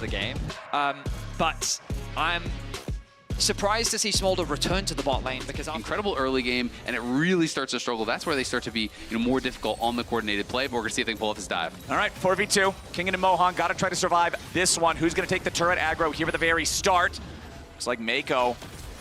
the game. But I'm surprised to see Smolder return to the bot lane because incredible early game, and it really starts to struggle. That's where they start to be more difficult on the coordinated play, but we're going to see if they can pull off this dive. All right, 4v2. Kingen and Mohan got to try to survive this one. Who's going to take the turret aggro here at the very start? Looks like Mako.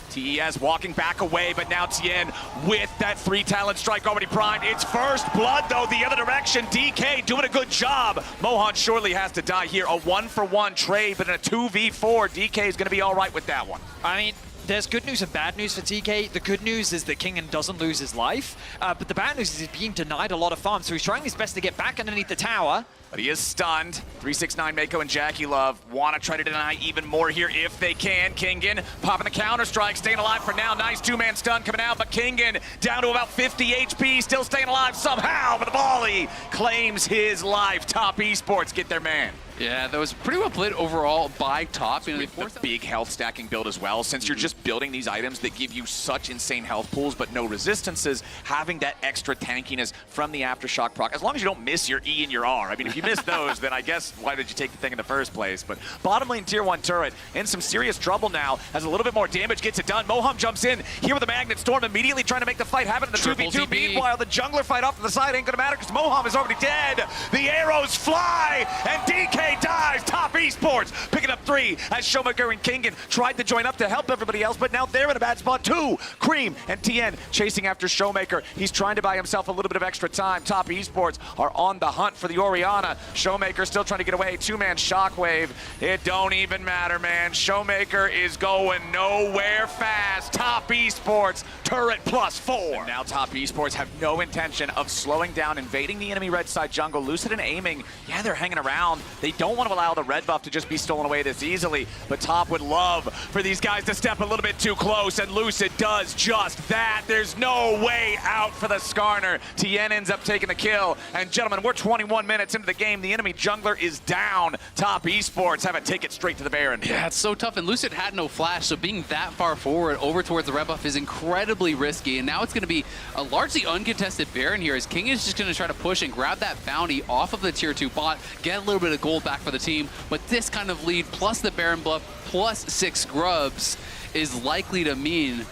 TES walking back away, but now Tien with that 3-talent strike already primed. It's first blood, though, the other direction. DK doing a good job. Mohan surely has to die here. A 1-for-1 trade, but in a 2v4, DK is going to be all right with that one. I mean, there's good news and bad news for TK. The good news is that Kingen doesn't lose his life, but the bad news is he's being denied a lot of farm, so he's trying his best to get back underneath the tower. But he is stunned. 369 Mako and Jackie Love want to try to deny even more here if they can. Kingen popping the counter-strike, staying alive for now. Nice two-man stun coming out, but Kingen down to about 50 HP, still staying alive somehow, but the volley claims his life. Top Esports get their man. Yeah, that was pretty well played overall by Top. With the big health stacking build as well, since you're just building these items that give you such insane health pools but no resistances, having that extra tankiness from the Aftershock proc, as long as you don't miss your E and your R. I mean, if you miss those, then I guess why did you take the thing in the first place? But bottom lane tier 1 turret in some serious trouble now, as a little bit more damage gets it done. Moham jumps in here with the Magnet Storm, immediately trying to make the fight happen in the 2v2. Meanwhile, the jungler fight off to the side ain't gonna matter because Moham is already dead. The arrows fly, and DK dies. Top Esports picking up 3 as Showmaker and Kingen tried to join up to help everybody else, but now they're in a bad spot too. Cream and Tien chasing after Showmaker. He's trying to buy himself a little bit of extra time. Top Esports are on the hunt for the Orianna. Showmaker still trying to get away. Two-man Shockwave. It don't even matter, man. Showmaker is going nowhere fast. Top Esports, turret +4. And now Top Esports have no intention of slowing down, invading the enemy red side jungle. Lucid and aiming, yeah, they're hanging around. They don't want to allow the red buff to just be stolen away this easily, but Top would love for these guys to step a little bit too close, and Lucid does just that. There's no way out for the Skarner. Tien ends up taking the kill, and gentlemen, we're 21 minutes into the game. The enemy jungler is down. Top Esports have a ticket straight to the Baron. Yeah, it's so tough, and Lucid had no flash, so being that far forward over towards the red buff is incredibly risky, and now it's going to be a largely uncontested Baron here, as King is just going to try to push and grab that bounty off of the tier 2 bot, get a little bit of gold back for the team, but this kind of lead plus the Baron buff plus 6 scrubs is likely to mean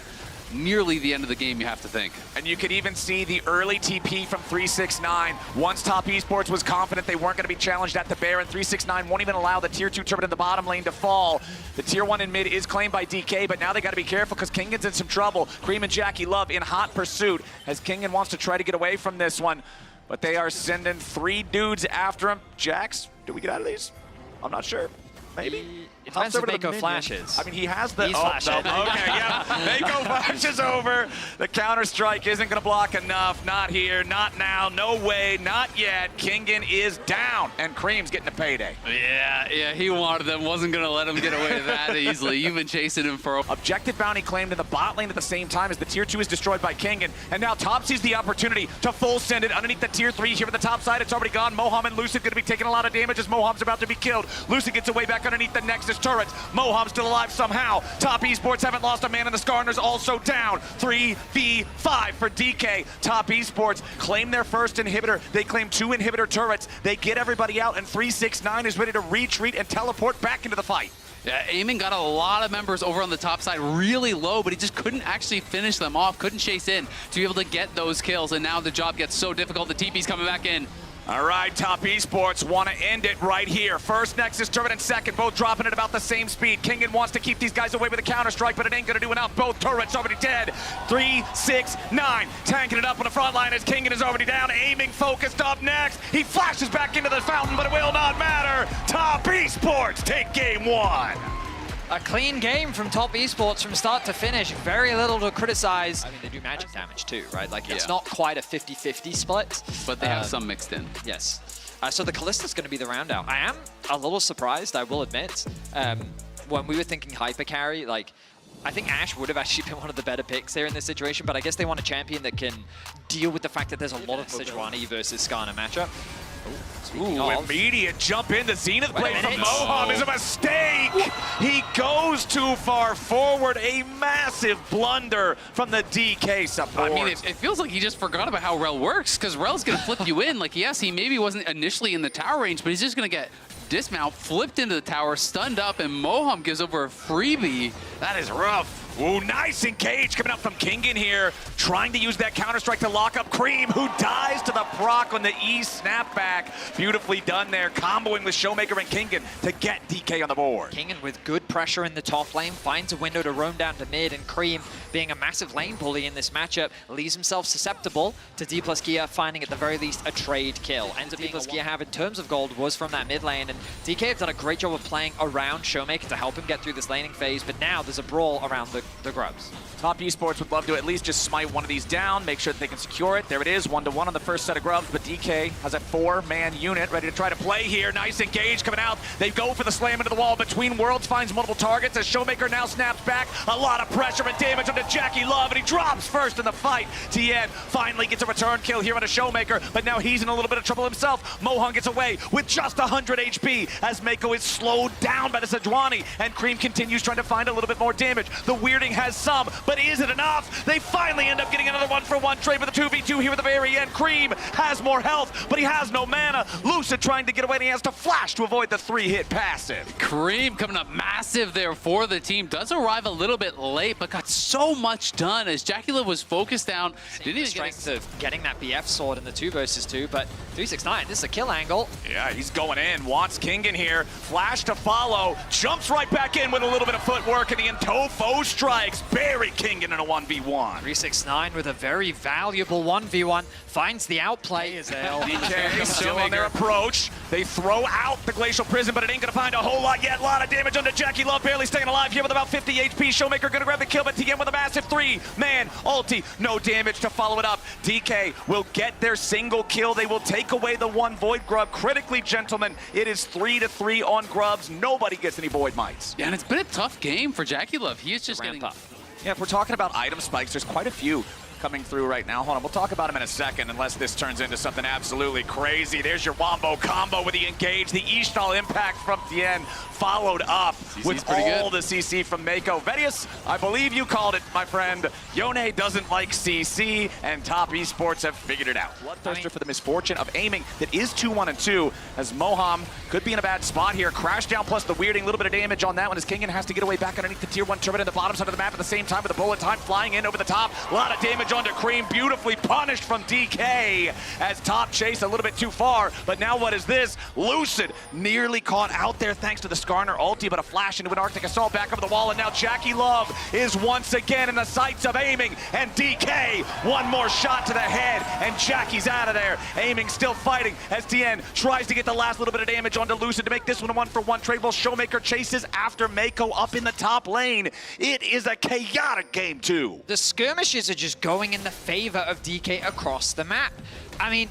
nearly the end of the game, you have to think. And you could even see the early TP from 369. Once Top Esports was confident they weren't going to be challenged at the Baron, 369 won't even allow the tier 2 turret in the bottom lane to fall. The tier 1 in mid is claimed by DK, but now they got to be careful because Kingen's in some trouble. Cream and Jackie Love in hot pursuit as Kingen wants to try to get away from this one, but they are sending 3 dudes after him. Jax, do we get out of these? I'm not sure. Maybe? It depends if Mako flashes. I mean, he has the... He's flashing. No, okay, yeah. Mako flashes over. The counter-strike isn't going to block enough. Not here, not now, no way, not yet. Kingen is down, and Cream's getting a payday. Yeah, he wanted them. Wasn't going to let him get away that easily. You've been chasing him for... Objective bounty claimed in the bot lane at the same time as the tier 2 is destroyed by Kingen, and now Top sees the opportunity to full send it underneath the tier 3 here at the top side. It's already gone. Moham and Lucid going to be taking a lot of damage as Moham's about to be killed. Lucid gets away back underneath the Nexus turrets. Moham's still alive somehow. Top Esports haven't lost a man, and the Skarner's also down. 3v5 for DK. Top Esports claim their first inhibitor. They claim 2 inhibitor turrets. They get everybody out, and 369 is ready to retreat and teleport back into the fight. Yeah, Eamon got a lot of members over on the top side really low, but he just couldn't actually finish them off, couldn't chase in to be able to get those kills, and now the job gets so difficult. The TP's coming back in. All right, Top Esports want to end it right here. First Nexus turret and second, both dropping at about the same speed. Kingen wants to keep these guys away with a counter-strike, but it ain't going to do enough. Both turrets already dead. 369, tanking it up on the front line as Kingen is already down. Aiming, focused up next. He flashes back into the fountain, but it will not matter. Top Esports take game 1. A clean game from Top Esports from start to finish. Very little to criticize. I mean, they do magic damage too, right? Like, it's not quite a 50-50 split. But they have some mixed in. Yes. So the Kallista's going to be the round out. I am a little surprised, I will admit. When we were thinking hyper carry, like, I think Ashe would have actually been one of the better picks there in this situation, but I guess they want a champion that can deal with the fact that there's a lot of Sejuani versus Skarner matchup. Ooh, immediate jump into Zenith Blade from Moham is a mistake. He goes too far forward. A massive blunder from the DK support. I mean, it feels like he just forgot about how Rel works, because Rel's going to flip you in. Like, yes, he maybe wasn't initially in the tower range, but he's just going to get dismount, flipped into the tower, stunned up, and Moham gives over a freebie. That is rough. Ooh, nice engage coming out from Kingen here, trying to use that counter-strike to lock up Cream, who dies to the proc on the E snapback. Beautifully done there, comboing with Showmaker and Kingen to get DK on the board. Kingen with good pressure in the top lane, finds a window to roam down to mid, and Cream, being a massive lane bully in this matchup, leaves himself susceptible to D plus Gia finding at the very least a trade kill. Ends up D plus Gia have in terms of gold was from that mid lane, and DK have done a great job of playing around Showmaker to help him get through this laning phase, but now there's a brawl around the grubs. Top Esports would love to at least just smite one of these down, make sure that they can secure it. There it is, 1-1 on the first set of grubs, but DK has a 4-man unit ready to try to play here. Nice engage coming out. They go for the slam into the wall. Between Worlds finds multiple targets as Showmaker now snaps back. A lot of pressure and damage onto Jackie Love, and he drops first in the fight. TN finally gets a return kill here on a Showmaker, but now he's in a little bit of trouble himself. Mohun gets away with just 100 HP as Mako is slowed down by the Sejuani, and Cream continues trying to find a little bit more damage. The weirding has some, but is it enough? They finally end up getting another 1-for-1 trade with a 2v2 here at the very end. Cream has more health, but he has no mana. Lucid trying to get away, and he has to flash to avoid the 3-hit passive. Cream coming up massive there for the team. Does arrive a little bit late, but got so much done as Jackie Love was focused down. Didn't even strength of getting that BF sword in the 2 versus 2, but 369, this is a kill angle. Yeah, he's going in, wants Kingen here. Flash to follow, jumps right back in with a little bit of footwork, and the Intofo strikes. Bury Kingen in a 1v1. 369 with a very valuable 1v1, finds the outplay as DK still on their approach. They throw out the Glacial Prison, but it ain't gonna find a whole lot yet. A lot of damage onto Jackie Love, barely staying alive here with about 50 HP. Showmaker gonna grab the kill, but TM with a massive 3-man ulti. No damage to follow it up. DK will get their single kill. They will take away the 1 Void Grub. Critically, gentlemen, it is 3-3 on Grubs. Nobody gets any Void Mites. Yeah, and it's been a tough game for Jackie Love. He is just Ramp up. Yeah, if we're talking about item spikes, there's quite a few coming through right now. Hold on, we'll talk about him in a second unless this turns into something absolutely crazy. There's your Wombo combo with the engage, the Ishtal impact from Tien, followed up with all the CC from Mako. Vedius, I believe you called it, my friend. Yone doesn't like CC, and Top Esports have figured it out. Bloodthirster for the misfortune of aiming that is 2-1-2, as Moham could be in a bad spot here. Crash down plus the weirding, a little bit of damage on that one as Kingen has to get away back underneath the tier 1 turret in the bottom side of the map at the same time with the bullet time flying in over the top. A lot of damage onto Cream, beautifully punished from DK as Top chased a little bit too far, but now what is this? Lucid nearly caught out there thanks to the Skarner ulti, but a flash into an Arctic Assault back over the wall, and now Jackie Love is once again in the sights of aiming, and DK, one more shot to the head, and Jackie's out of there. Aiming still fighting as Tien tries to get the last little bit of damage onto Lucid to make this one a 1-for-1 trade while Showmaker chases after Mako up in the top lane. It is a chaotic game 2. The skirmishes are just going in the favor of DK across the map. I mean,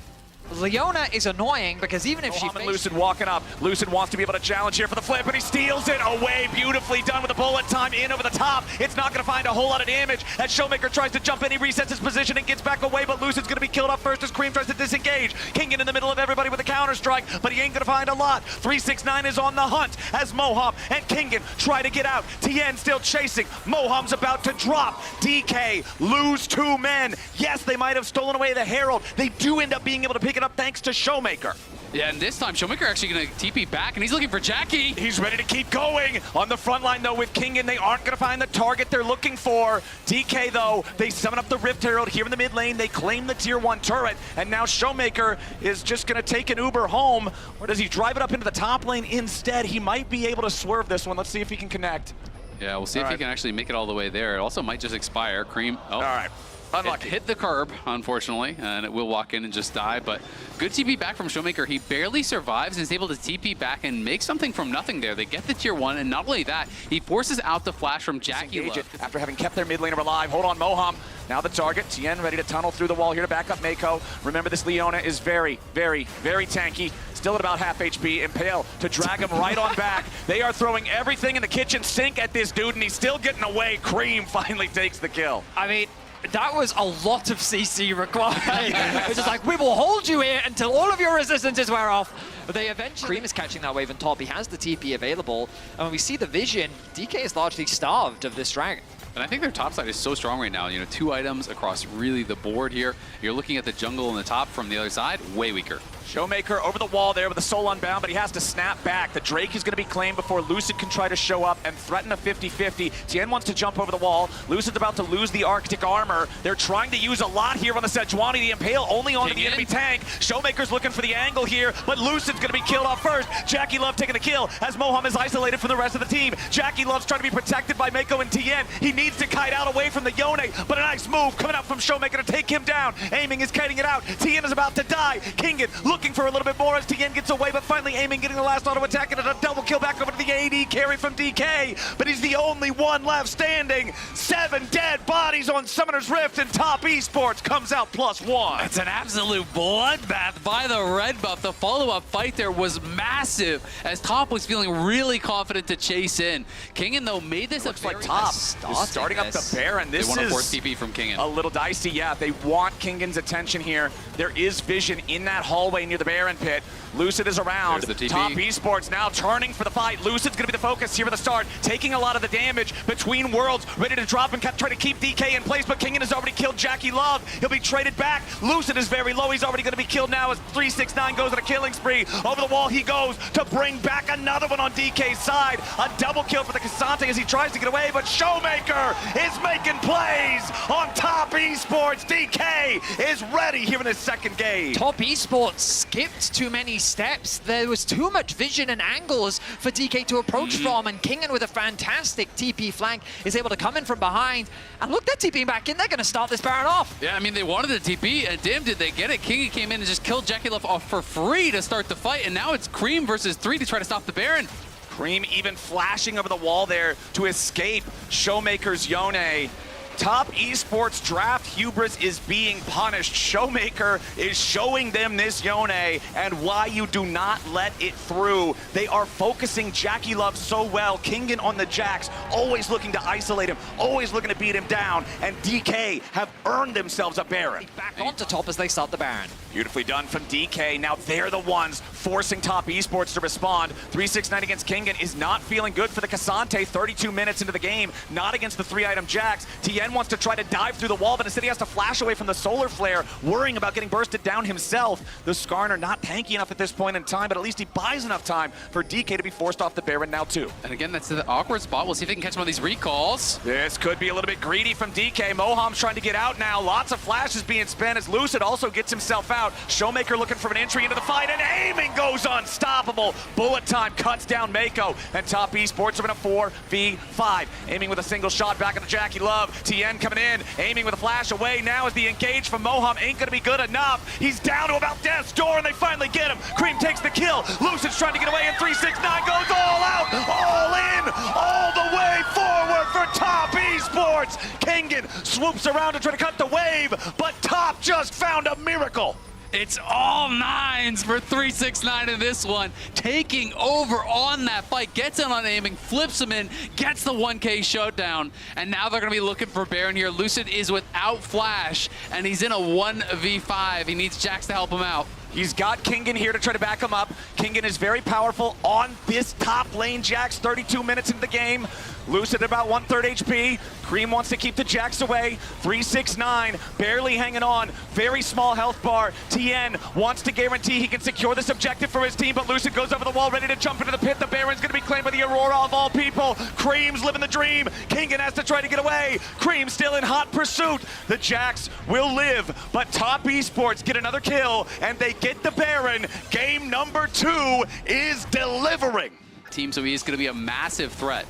Leona is annoying because even if Mohamed Lucid walking up. Lucid wants to be able to challenge here for the flip, and he steals it away. Beautifully done with the bullet time in over the top. It's not going to find a whole lot of damage as Showmaker tries to jump in. He resets his position and gets back away, but Lucid's going to be killed off first as Cream tries to disengage. Kingen in the middle of everybody with a counter strike, but he ain't going to find a lot. 369 is on the hunt as Moham and Kingen try to get out. Tien still chasing. Moham's about to drop. DK lose 2 men. Yes, they might have stolen away the Herald. They do end up being able to pick it up thanks to Showmaker. Yeah, and this time Showmaker actually going to TP back, and he's looking for Jackie. He's ready to keep going. On the front line, though, with Kingen, they aren't going to find the target they're looking for. DK, though, they summon up the Rift Herald here in the mid lane. They claim the tier 1 turret, and now Showmaker is just going to take an Uber home. Or does he drive it up into the top lane instead? He might be able to swerve this one. Let's see if he can connect. Yeah, we'll see if he can actually make it all the way there. It also might just expire. Cream. Oh. All right. Unlucky. Hit the curb, unfortunately, and it will walk in and just die, but good TP back from Showmaker. He barely survives and is able to TP back and make something from nothing there. They get the tier 1, and not only that, he forces out the flash from Jackie Love. After having kept their mid laner alive. Hold on, Moham. Now the target. Tien ready to tunnel through the wall here to back up Mako. Remember, this Leona is very, very, very tanky. Still at about half HP. Impale to drag him right on back. They are throwing everything in the kitchen sink at this dude, and he's still getting away. Cream finally takes the kill. I mean, that was a lot of CC required. It's just like, we will hold you here until all of your resistances wear off. But they eventually... Cream is catching that wave on top. He has the TP available. And when we see the vision, DK is largely starved of this dragon. And I think their top side is so strong right now. You know, 2 items across really the board here. You're looking at the jungle on the top from the other side, way weaker. Showmaker over the wall there with the soul unbound, but he has to snap back. The Drake is going to be claimed before Lucid can try to show up and threaten a 50-50. Tien wants to jump over the wall. Lucid's about to lose the Arctic armor. They're trying to use a lot here on the Sejuani. The Impale only onto the enemy tank. Showmaker's looking for the angle here, but Lucid's going to be killed off first. Jackie Love taking the kill as Moham is isolated from the rest of the team. Jackie Love's trying to be protected by Mako and Tien. He needs to kite out away from the Yone, but a nice move coming up from Showmaker to take him down. Aiming is kiting it out. Tien is about to die. Kingen looking for a little bit more as Tien gets away, but finally Aiming getting the last auto attack and a double kill back over to the AD carry from DK, but he's the only one left standing. 7 dead bodies on Summoner's Rift, and Top Esports comes out +1. It's an absolute bloodbath by the red buff. The follow-up fight there was massive as Top was feeling really confident to chase in. Kingen, though, made this Looks like Top is starting up the Baron. This they want is to force TP from Kingen. A little dicey, yeah. They want Kingen's attention here. There is vision in that hallway near the Baron pit. Lucid is around. There's the TP. Top Esports now turning for the fight. Lucid's going to be the focus here at the start, taking a lot of the damage between worlds, ready to drop and try to keep DK in place, but Kingen has already killed Jackie Love. He'll be traded back. Lucid is very low. He's already going to be killed now as 369 goes on a killing spree. Over the wall he goes to bring back another one on DK's side. A double kill for the Cassante as he tries to get away, but Showmaker is making plays on Top Esports. DK is ready here in his second game. Top Esports skipped too many steps. There was too much vision and angles for DK to approach from, and Kingen with a fantastic TP flank is able to come in from behind. And look, they're TPing back in. They're going to start this Baron off. Yeah, I mean, they wanted the TP, and damn did they get it. Kingen came in and just killed Jackie Love off for free to start the fight, and now it's Cream versus 3 to try to stop the Baron. Cream even flashing over the wall there to escape Showmaker's Yone. Top Esports draft hubris is being punished. Showmaker is showing them this Yone and why you do not let it through. They are focusing Jackie Love so well. Kingen on the Jax, always looking to isolate him, always looking to beat him down, and DK have earned themselves a Baron. Back onto top as they start the Baron. Beautifully done from DK. Now they're the ones forcing Top Esports to respond. 369 against Kingen is not feeling good for the Cassante. 32 minutes into the game, not against the 3-item Jax. Tien wants to try to dive through the wall, but instead he has to flash away from the solar flare, worrying about getting bursted down himself. The Skarner not tanky enough at this point in time, but at least he buys enough time for DK to be forced off the Baron now too. And again, that's the awkward spot. We'll see if they can catch one of these recalls. This could be a little bit greedy from DK. Moham's trying to get out now. Lots of flashes being spent as Lucid also gets himself out. Showmaker looking for an entry into the fight, and Aiming goes unstoppable. Bullet time cuts down Mako, and Top Esports are in a 4v5. Aiming with a single shot back at the Jackie Love. Tien coming in, Aiming with a flash away. Now as the engage from Moham ain't gonna be good enough. He's down to about death's door, and they finally get him. Cream takes the kill. Lucid's trying to get away, and 369 goes all out, all in, all the way forward for Top Esports. Kingen swoops around to try to cut the wave, but Top just found a miracle. It's all 9s for 369 in this one. Taking over on that fight, gets in on Aiming, flips him in, gets the 1K shutdown, and now they're going to be looking for Baron here. Lucid is without Flash, and he's in a 1v5. He needs Jax to help him out. He's got Kingen here to try to back him up. Kingen is very powerful on this top lane. Jax 32 minutes into the game. Lucid about 1/3 HP. Cream wants to keep the Jax away. 369 barely hanging on. Very small health bar. Tien wants to guarantee he can secure this objective for his team, but Lucid goes over the wall ready to jump into the pit. The Baron's going to be claimed by the Aurora of all people. Cream's living the dream. Kingen has to try to get away. Cream still in hot pursuit. The Jax will live, but Top Esports get another kill, and they get the Baron. Game number 2 is delivering. Team So is going to be a massive threat.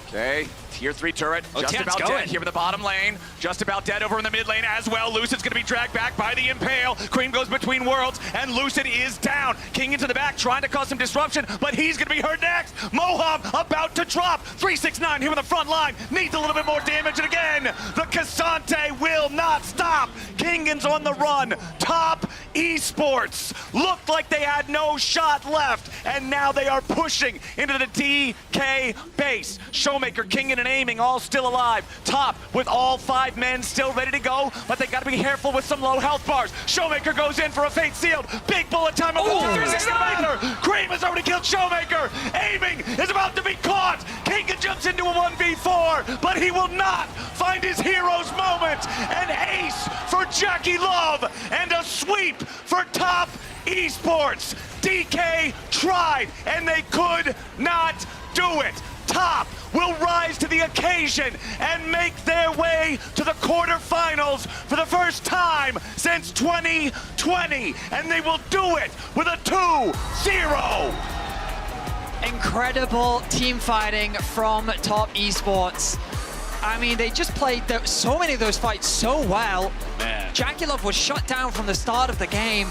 Okay, tier 3 turret, just about dead here in the bottom lane. Just about dead over in the mid lane as well. Lucid's gonna be dragged back by the Impale. Cream goes between worlds, and Lucid is down. King into the back, trying to cause some disruption, but he's gonna be hurt next. Moham about to drop. 369 here on the front line, needs a little bit more damage, and again, the Cassante will not stop. Kingen's on the run. Top Esports looked like they had no shot left, and now they are pushing into the DK base. Showmaker, Kingen, and Aiming all still alive. Top with all 5 men still ready to go, but they gotta be careful with some low health bars. Showmaker goes in for a fate sealed. Big bullet time of the 369. Cream has already killed Showmaker. Aiming is about to be caught. Kingen jumps into a 1v4, but he will not find his hero's moment. An ace for Jackie Love and a sweep for Top Esports. DK tried, and they could not do it. Top will rise to the occasion and make their way to the quarterfinals for the first time since 2020, and they will do it with a 2-0. Incredible team fighting from Top Esports. I mean, they just played so many of those fights so well. Man. Jakilov was shut down from the start of the game.